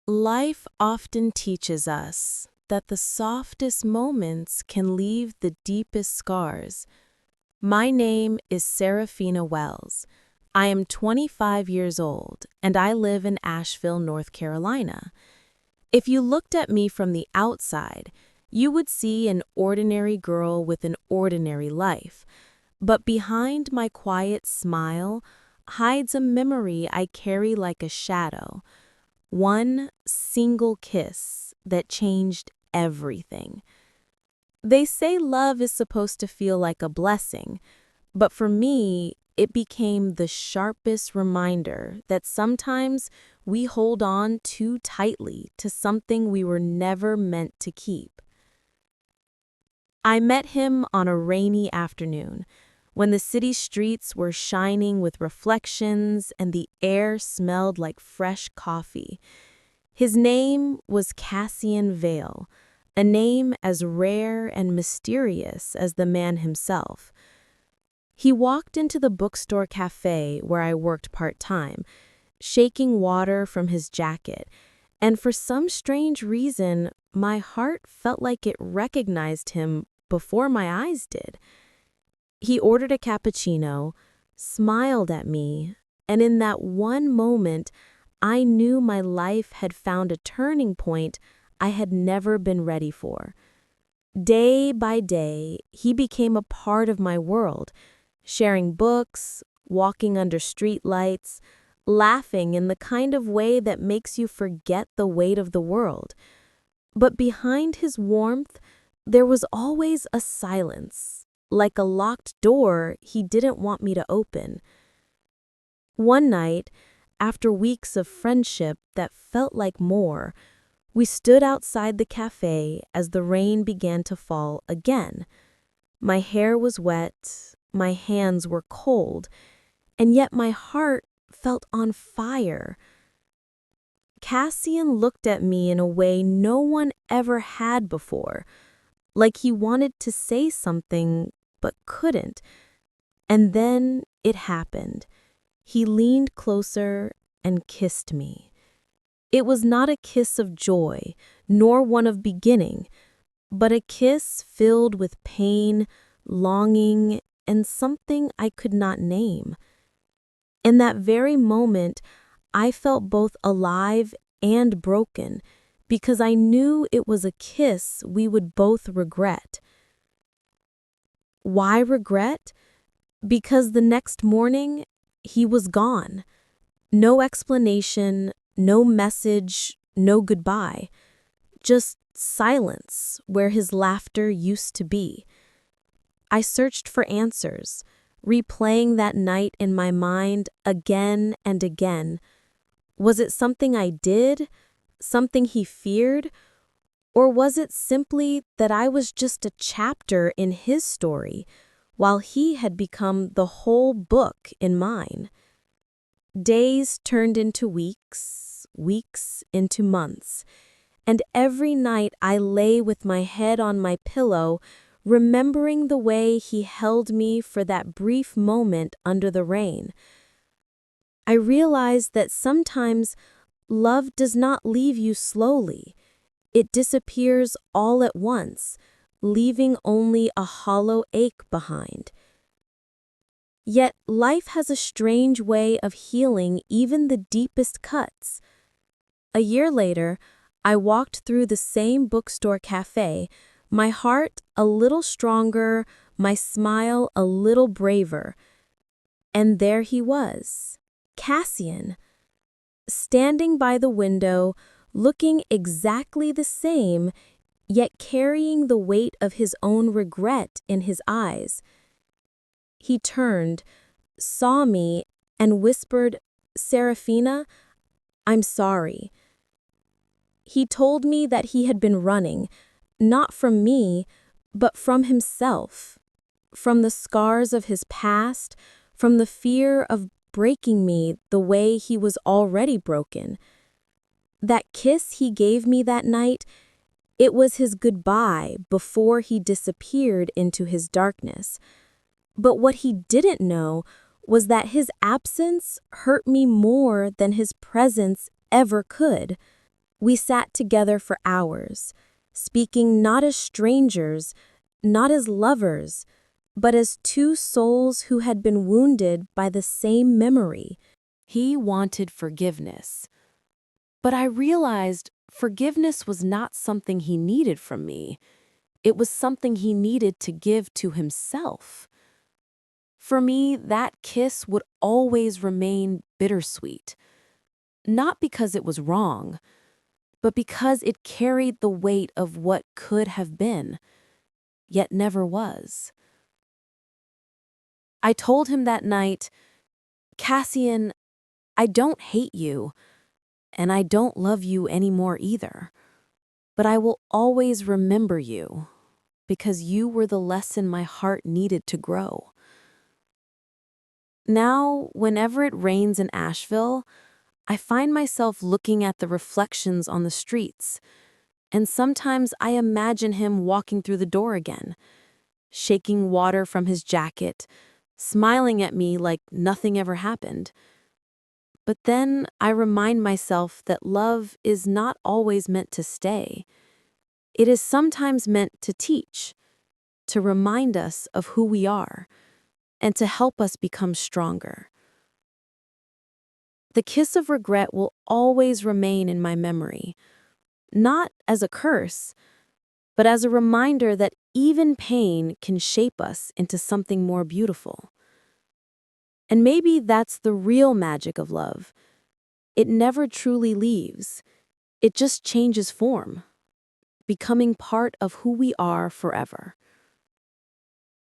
Life often teaches us that the softest moments can leave the deepest scars. My name is Serafina Wells. I am 25 years old, and I live in Asheville, North Carolina. If you looked at me from the outside, you would see an ordinary girl with an ordinary life. But behind my quiet smile hides a memory I carry like a shadow. One single kiss that changed everything. They say love is supposed to feel like a blessing, but for me, it became the sharpest reminder that sometimes we hold on too tightly to something we were never meant to keep. I met him on a rainy afternoon, when the city streets were shining with reflections and the air smelled like fresh coffee. His name was Cassian Vale, a name as rare and mysterious as the man himself. He walked into the bookstore cafe where I worked part-time, shaking water from his jacket, and for some strange reason, my heart felt like it recognized him before my eyes did. He ordered a cappuccino, smiled at me, and in that one moment, I knew my life had found a turning point I had never been ready for. Day by day, he became a part of my world, sharing books, walking under street lights, laughing in the kind of way that makes you forget the weight of the world. But behind his warmth, there was always a silence. Like a locked door he didn't want me to open. One night, after weeks of friendship that felt like more, we stood outside the cafe as the rain began to fall again. My hair was wet, my hands were cold, and yet my heart felt on fire. Cassian looked at me in a way no one ever had before, like he wanted to say something but couldn't. And then it happened. He leaned closer and kissed me. It was not a kiss of joy, nor one of beginning, but a kiss filled with pain, longing, and something I could not name. In that very moment, I felt both alive and broken, because I knew it was a kiss we would both regret. Why regret? Because the next morning, he was gone. No explanation, no message, no goodbye. Just silence where his laughter used to be. I searched for answers, replaying that night in my mind again and again. Was it something I did? Something he feared? Or was it simply that I was just a chapter in his story, while he had become the whole book in mine? Days turned into weeks, weeks into months, and every night I lay with my head on my pillow, remembering the way he held me for that brief moment under the rain. I realized that sometimes love does not leave you slowly. It disappears all at once, leaving only a hollow ache behind. Yet life has a strange way of healing even the deepest cuts. A year later, I walked through the same bookstore cafe, my heart a little stronger, my smile a little braver. And there he was, Cassian, standing by the window, looking exactly the same, yet carrying the weight of his own regret in his eyes. He turned, saw me, and whispered, "Serafina, I'm sorry." He told me that he had been running, not from me, but from himself, from the scars of his past, from the fear of breaking me the way he was already broken. That kiss he gave me that night, it was his goodbye before he disappeared into his darkness. But what he didn't know was that his absence hurt me more than his presence ever could. We sat together for hours, speaking not as strangers, not as lovers, but as two souls who had been wounded by the same memory. He wanted forgiveness, but I realized forgiveness was not something he needed from me. It was something he needed to give to himself. For me, that kiss would always remain bittersweet, not because it was wrong, but because it carried the weight of what could have been, yet never was. I told him that night, "Cassian, I don't hate you, and I don't love you anymore either, but I will always remember you, because you were the lesson my heart needed to grow." Now, whenever it rains in Asheville, I find myself looking at the reflections on the streets, and sometimes I imagine him walking through the door again, shaking water from his jacket, smiling at me like nothing ever happened. But then I remind myself that love is not always meant to stay. It is sometimes meant to teach, to remind us of who we are, and to help us become stronger. The kiss of regret will always remain in my memory, not as a curse, but as a reminder that even pain can shape us into something more beautiful. And maybe that's the real magic of love. It never truly leaves. It just changes form, becoming part of who we are forever.